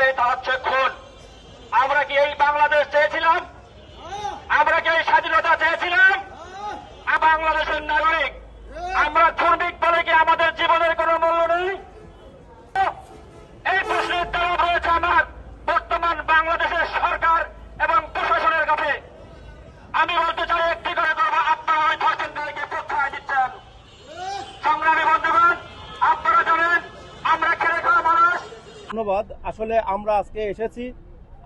নেই, তা হচ্ছে খুন। আমরা কি এই বাংলাদেশ চেয়েছিলাম? আমরা কি এই স্বাধীনতা চেয়েছিলাম? বাংলাদেশের নাগরিক আমরা ধার্মিক বলে কি আমাদের জীবনের কোনো মূল্য নেই? এই প্রশ্নের জবাব রয়েছে আমার বর্তমান বাংলাদেশের সরকার এবং প্রশাসনের কাছে। আমি বলতে চাই একটি করে করবো, আপনারা ওই ধর্ষণকারীকে প্রশ্রয় দিচ্ছেন। সংগ্রামী বন্ধুগণ, আপনারা জানেন আমরা খেলে খাওয়া মানুষ। ধন্যবাদ। আসলে আমরা আজকে এসেছি,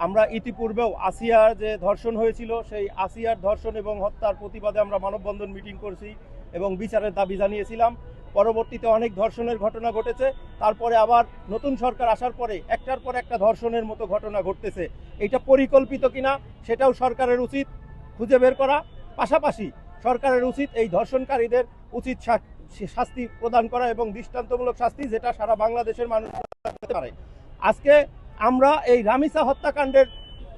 আমরা ইতিপূর্বেও আসিয়ার যে ধর্ষণ হয়েছিল সেই আসিয়ার ধর্ষণ এবং হত্যার প্রতিবাদে আমরা মানববন্ধন মিটিং করছি এবং বিচারের দাবি জানিয়েছিলাম। পরবর্তীতে অনেক ধর্ষণের ঘটনা ঘটেছে, তারপরে আবার নতুন সরকার আসার পরে একটার পর একটা ধর্ষণের মতো ঘটনা ঘটতেছে। এটা পরিকল্পিত কিনা সেটাও সরকারের উচিত খুঁজে বের করা। পাশাপাশি সরকারের উচিত এই ধর্ষণকারীদের উচিত শাস্তি প্রদান করা এবং দৃষ্টান্তমূলক শাস্তি, যেটা সারা বাংলাদেশের মানুষ পেতে পারে। আজকে আমরা এই রামিসা হত্যাকাণ্ডের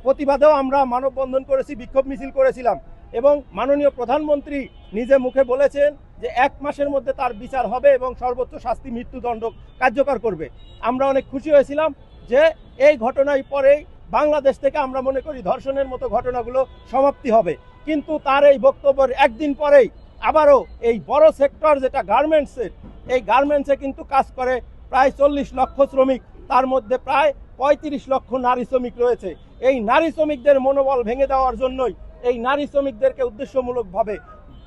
প্রতিবাদেও আমরা মানববন্ধন করেছি, বিক্ষোভ মিছিল করেছিলাম এবং মাননীয় প্রধানমন্ত্রী নিজে মুখে বলেছেন যে 1 মাসের মধ্যে তার বিচার হবে এবং সর্বোচ্চ শাস্তি মৃত্যুদণ্ড কার্যকর করবে। আমরা অনেক খুশি হয়েছিলাম যে এই ঘটনার পরেই বাংলাদেশ থেকে আমরা মনে করি ধর্ষণের মতো ঘটনাগুলো সমাপ্তি হবে। কিন্তু তার এই বক্তব্যের একদিন পরেই আবারও এই বড় সেক্টর যেটা গার্মেন্টসের, এই গার্মেন্টসে কিন্তু কাজ করে প্রায় 40 লক্ষ শ্রমিক, তার মধ্যে প্রায় 35 লক্ষ নারী শ্রমিক রয়েছে। এই নারী শ্রমিকদের মনোবল ভেঙে দেওয়ার জন্যই এই নারী শ্রমিকদেরকে উদ্দেশ্যমূলকভাবে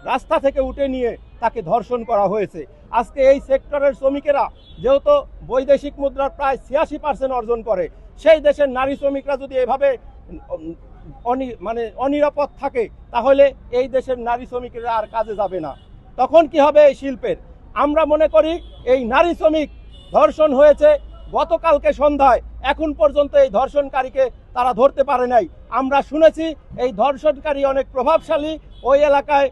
রাস্তা থেকে উঠে নিয়ে তাকে ধর্ষণ করা হয়েছে। আজকে এই সেক্টরের শ্রমিকেরা যেহেতু বৈদেশিক মুদ্রার প্রায় 86% অর্জন করে, সেই দেশের নারী শ্রমিকরা যদি এভাবে অনিরাপদ থাকে তাহলে এই দেশের নারী শ্রমিকেরা আর কাজে যাবে না। তখন কি হবে এই শিল্পের? আমরা মনে করি এই নারী শ্রমিক ধর্ষণ হয়েছে গতকালকে সন্ধ্যায়, এখন পর্যন্ত এই ধর্ষণকারীকে তারা ধরতে পারে নাই। আমরা শুনেছি এই ধর্ষণকারী অনেক প্রভাবশালী, ওই এলাকায়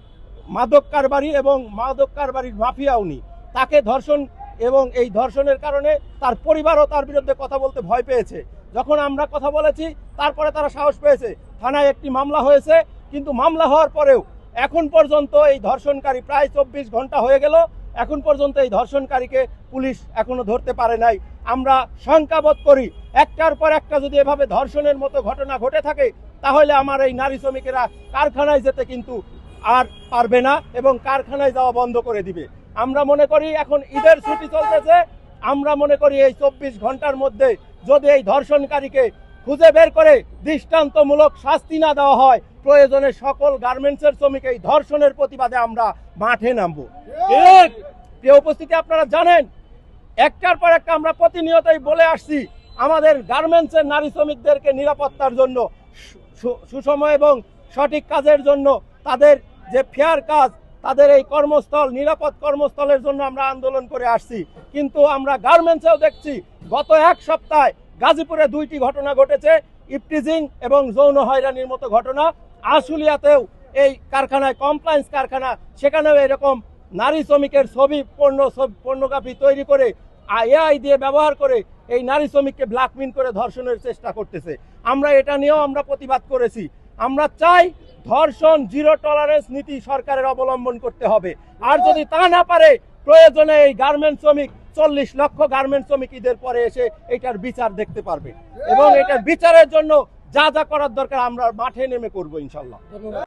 মাদক কারবারি এবং মাদক কারবারির মাফিয়া উনি, তাকে ধর্ষণ এবং এই ধর্ষণের কারণে তার পরিবারও তার বিরুদ্ধে কথা বলতে ভয় পেয়েছে। যখন আমরা কথা বলেছি তারপরে তারা সাহস পেয়েছে, থানায় একটি মামলা হয়েছে, কিন্তু মামলা হওয়ার পরেও এখন পর্যন্ত এই ধর্ষণকারী প্রায় 24 ঘন্টা হয়ে গেল, এখন পর্যন্ত এই ধর্ষণকারীকে পুলিশ এখনো ধরতে পারে নাই। আমরা শঙ্কাবোধ করি একটার পর একটা যদি এভাবে ধর্ষণের মতো ঘটনা ঘটে থাকে তাহলে আমার এই নারী শ্রমিকেরা কারখানায় যেতে কিন্তু আর পারবে না এবং কারখানায় যাওয়া বন্ধ করে দিবে। আমরা মনে করি এখন ঈদের ছুটি চলতেছে, আমরা মনে করি এই 24 ঘন্টার মধ্যে যদি এই ধর্ষণকারীকে খুঁজে বের করে দৃষ্টান্তমূলক শাস্তি না দেওয়া হয়, প্রয়োজনে সকল গার্মেন্টসের শ্রমিক এই ধর্ষণের প্রতিবাদে আমরা মাঠে নামবো। প্রিয় উপস্থিতি, আপনারা জানেন একটার পর একটা আমরা প্রতিনিয়তই বলে আসছি আমাদের গার্মেন্টসের নারী শ্রমিকদেরকে নিরাপত্তার জন্য, সুসময় এবং সঠিক কাজের জন্য, তাদের যে ফেয়ার কাজ, তাদের এই কর্মস্থল, নিরাপদ কর্মস্থলের জন্য আমরা আন্দোলন করে আসছি। কিন্তু আমরা গার্মেন্টসেও দেখছি গত 1 সপ্তাহে গাজীপুরে 2টি ঘটনা ঘটেছে, ইফটিজিং এবং যৌন হয়রানির মতো ঘটনা। আশুলিয়াতেও এই কারখানায়, কমপ্লায়েন্স কারখানা, সেখানেও এরকম নারী শ্রমিকের ছবি পর্নোগ্রাফি তৈরি করে এআই দিয়ে ব্যবহার করে এই নারী শ্রমিককে ব্ল্যাকমেইল করে ধর্ষণের চেষ্টা করতেছে। আমরা এটা নিয়েও আমরা প্রতিবাদ করেছি। আমরা চাই ধর্ষণ জিরো টলারেন্স নীতি সরকারের অবলম্বন করতে হবে। আর যদি তা না পারে প্রয়োজনে এই গার্মেন্টস শ্রমিক 40 লক্ষ গার্মেন্টস শ্রমিক ঈদের পরে এসে এটার বিচার দেখতে পারবে এবং এটার বিচারের জন্য যা যা করার দরকার আমরা মাঠে নেমে করবো ইনশাল্লাহ। ধন্যবাদ।